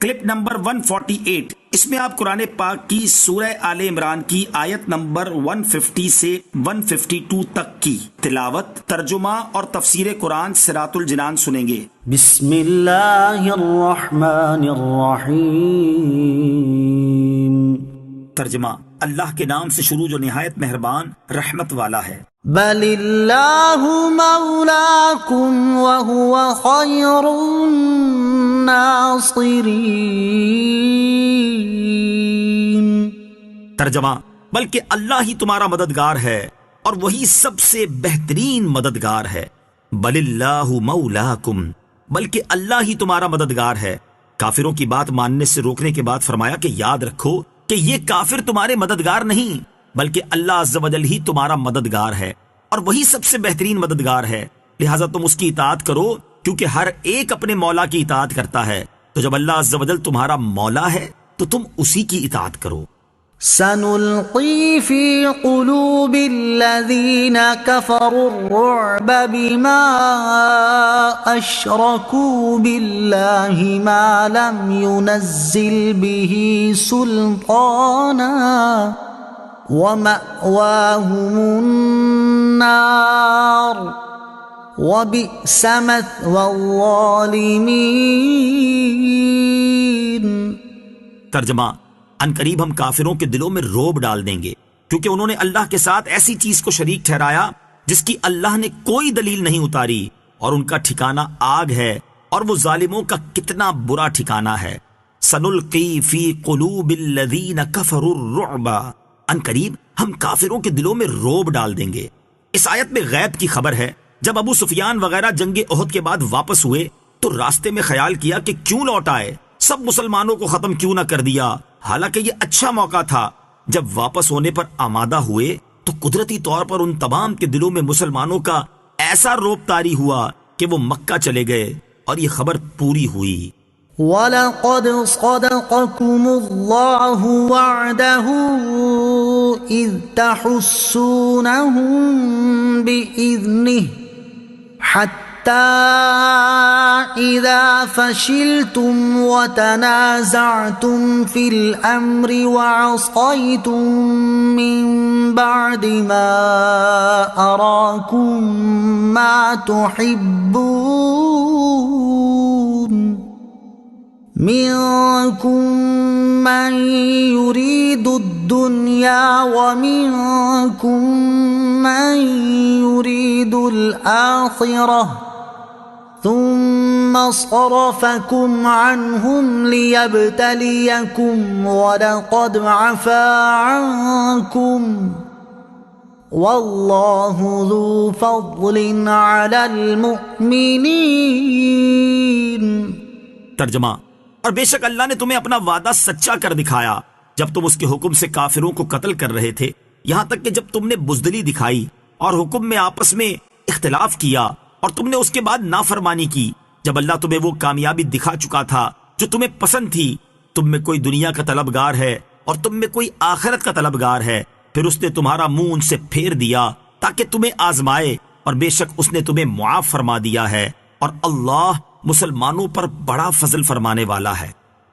Clip number 148، اس میں آپ قرآن پاک کی سورہ آل عمران کی آیت نمبر 150 سے 152 تک کی تلاوت، ترجمہ اور تفسیر قرآن صراط الجنان سنیں گے۔ بسم اللہ الرحمن الرحیم۔ ترجمہ، اللہ کے نام سے شروع جو نہایت مہربان رحمت والا ہے۔ بل اللہ مولاکم وہو خیر الناصرین۔ ترجمہ، بلکہ اللہ ہی تمہارا مددگار ہے اور وہی سب سے بہترین مددگار ہے۔ بل اللہ مولاکم، بلکہ اللہ ہی تمہارا مددگار ہے۔ کافروں کی بات ماننے سے روکنے کے بعد فرمایا کہ یاد رکھو کہ یہ کافر تمہارے مددگار نہیں بلکہ اللہ عز و جل ہی تمہارا مددگار ہے اور وہی سب سے بہترین مددگار ہے، لہٰذا تم اس کی اطاعت کرو کیونکہ ہر ایک اپنے مولا کی اطاعت کرتا ہے، تو جب اللہ عز و جل تمہارا مولا ہے تو تم اسی کی اطاعت کرو۔ سنلقی فی قلوب الذین کفروا الرعب بما اشرکوا باللہ ما لم ينزل به سلطانا ومأواهم النار وبئس مثوى الظالمین۔ ترجمہ، ان قریب ہم کافروں کے دلوں میں روب ڈال دیں گے کیونکہ انہوں نے اللہ کے ساتھ ایسی چیز کو شریک ٹھہرایا جس کی اللہ نے کوئی دلیل نہیں اتاری، اور ان کا ٹھکانہ آگ ہے اور وہ ظالموں کا کتنا برا ٹھکانہ ہے۔ سنلقی فی قلوب الذین کفروا الرعب، ان قریب ہم کافروں کے دلوں میں روب ڈال دیں گے۔ اس آیت میں غیب کی خبر ہے۔ جب ابو سفیان وغیرہ جنگ احد کے بعد واپس ہوئے تو راستے میں خیال کیا کہ کیوں لوٹ آئے، سب مسلمانوں کو ختم کیوں نہ کر دیا، حالانکہ یہ اچھا موقع تھا۔ جب واپس ہونے پر آمادہ ہوئے تو قدرتی طور پر ان تمام کے دلوں میں مسلمانوں کا ایسا روب طاری ہوا کہ وہ مکہ چلے گئے اور یہ خبر پوری ہوئی۔ وَلَقَدْ صَدَقَكُمُ اللَّهُ وَعْدَهُ إِذْ تَحُسُّونَهُم بِإِذْنِهِ حَتَّى إِذَا فَشِلْتُمْ وَتَنَازَعْتُمْ فِي الْأَمْرِ وَعَصَيْتُمْ مِنْ بَعْدِ مَا أَرَاكُمْ مَا تُحِبُّونَ مِنْكُمْ مَنْ يُرِيدُ الدُّنْيَا وَمِنْكُمْ مَنْ يُرِيدُ الْآخِرَةَ ثُمَّ صَرَفَكُمْ عَنْهُمْ لِيَبْتَلِيَكُمْ وَلَقَدْ عَفَا عَنْكُمْ وَاللَّهُ ذُو فَضْلٍ عَلَى الْمُؤْمِنِينَ۔ ترجمہ، اور بے شک اللہ نے تمہیں اپنا وعدہ سچا کر دکھایا جب تم اس کے حکم سے کافروں کو قتل کر رہے تھے، یہاں تک کہ جب تم نے بزدلی دکھائی اور حکم میں آپس میں اختلاف کیا اور تم نے اس کے بعد نافرمانی کی، جب اللہ تمہیں وہ کامیابی دکھا چکا تھا جو تمہیں پسند تھی۔ تم میں کوئی دنیا کا طلبگار ہے اور تم میں کوئی آخرت کا طلبگار ہے، پھر اس نے تمہارا منہ ان سے پھیر دیا تاکہ تمہیں آزمائے، اور بے شک اس نے تمہیں معاف فرما دیا ہے، اور اللہ مسلمانوں پر بڑا فضل فرمانے والا ہے۔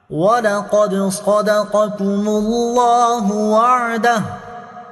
وَلَقَدْ صَدَقَكُمُ اللَّهُ وَعْدَهُ،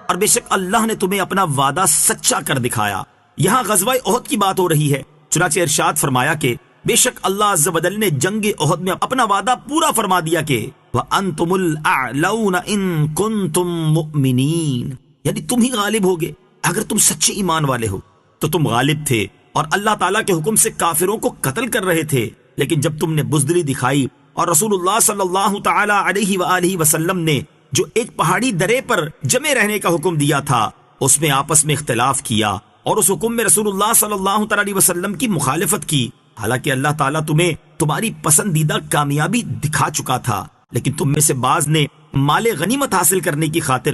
اور بے شک اللہ نے تمہیں اپنا وعدہ سچا کر دکھایا۔ یہاں غزوہ احد کی بات ہو رہی ہے، چنانچہ ارشاد فرمایا کہ بے شک اللہ عز و جل نے جنگ احد میں اپنا وعدہ پورا فرما دیا کہ وَأَنْتُمُ الْأَعْلَوْنَ إِن كُنتُم مُؤْمِنِينَ، یعنی تم ہی غالب ہوگے اگر تم سچے ایمان والے ہو۔ تو تم غالب تھے اور اللہ تعالیٰ کے حکم سے کافروں کو قتل کر رہے تھے، لیکن جب تم نے بزدلی دکھائی اور رسول اللہ صلی اللہ تعالی علیہ وآلہ وسلم نے جو ایک پہاڑی درے پر جمع رہنے کا حکم دیا تھا اس میں آپس میں اختلاف کیا اور اس حکم میں رسول اللہ صلی اللہ تعالی علیہ وسلم کی مخالفت کی، حالانکہ اللہ تعالیٰ تمہیں تمہاری پسندیدہ کامیابی دکھا چکا تھا، لیکن تم میں سے بعض نے مال غنیمت حاصل کرنے کی خاطر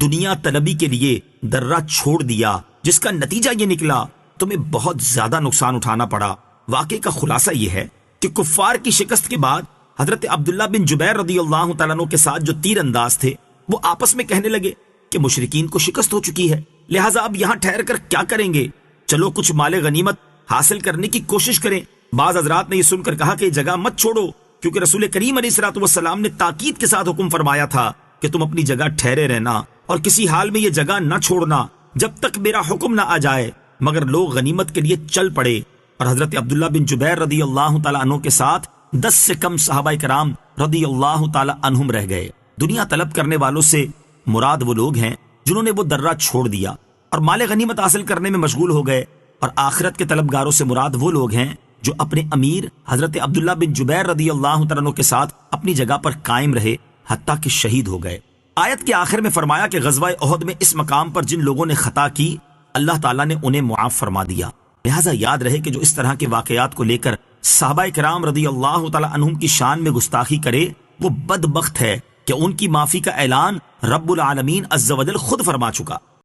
دنیا طلبی کے لیے درہ چھوڑ دیا، جس کا نتیجہ یہ نکلا تمہیں بہت زیادہ نقصان اٹھانا پڑا۔ واقعے کا خلاصہ یہ ہے کہ کفار کی شکست کے بعد حضرت عبداللہ بن جبیر رضی اللہ تعالیٰ عنہ کے ساتھ جو تیر انداز تھے وہ آپس میں کہنے لگے کہ مشرکین کو شکست ہو چکی ہے، لہٰذا اب یہاں ٹھہر کر کیا کریں گے، چلو کچھ مال غنیمت حاصل کرنے کی کوشش کریں۔ بعض حضرات نے یہ سن کر کہا کہ یہ جگہ مت چھوڑو، کیونکہ رسول کریم علیہ الصلوۃ والسلام نے تاکید کے ساتھ حکم فرمایا تھا کہ تم اپنی جگہ ٹھہرے رہنا اور کسی حال میں یہ جگہ نہ چھوڑنا جب تک میرا حکم نہ آ جائے، مگر لوگ غنیمت کے لیے چل پڑے اور حضرت عبداللہ بن جبیر رضی اللہ تعالیٰ عنہ کے ساتھ 10 سے کم صحابہ کرام رضی اللہ تعالیٰ عنہم رہ گئے۔ دنیا طلب کرنے والوں سے مراد وہ لوگ ہیں جنہوں نے وہ درہ چھوڑ دیا اور مال غنیمت حاصل کرنے میں مشغول ہو گئے، اور آخرت کے طلبگاروں سے مراد وہ لوگ ہیں جو اپنے امیر حضرت عبداللہ بن جبیر رضی اللہ تعالیٰ عنہ کے ساتھ اپنی جگہ پر قائم رہے حتیٰ کہ شہید ہو گئے۔ آیت کے آخر میں فرمایا کہ غزوہ احد میں اس مقام پر جن لوگوں نے خطا کی اللہ تعالیٰ نے انہیں معاف فرما دیا۔ لہٰذا یاد رہے کہ جو اس طرح کے واقعات کو لے کر صحابہ کرام رضی اللہ تعالیٰ عنہم کی شان میں گستاخی کرے وہ بدبخت ہے کہ ان کی معافی کا اعلان رب العالمین عز و جل خود فرما چکا۔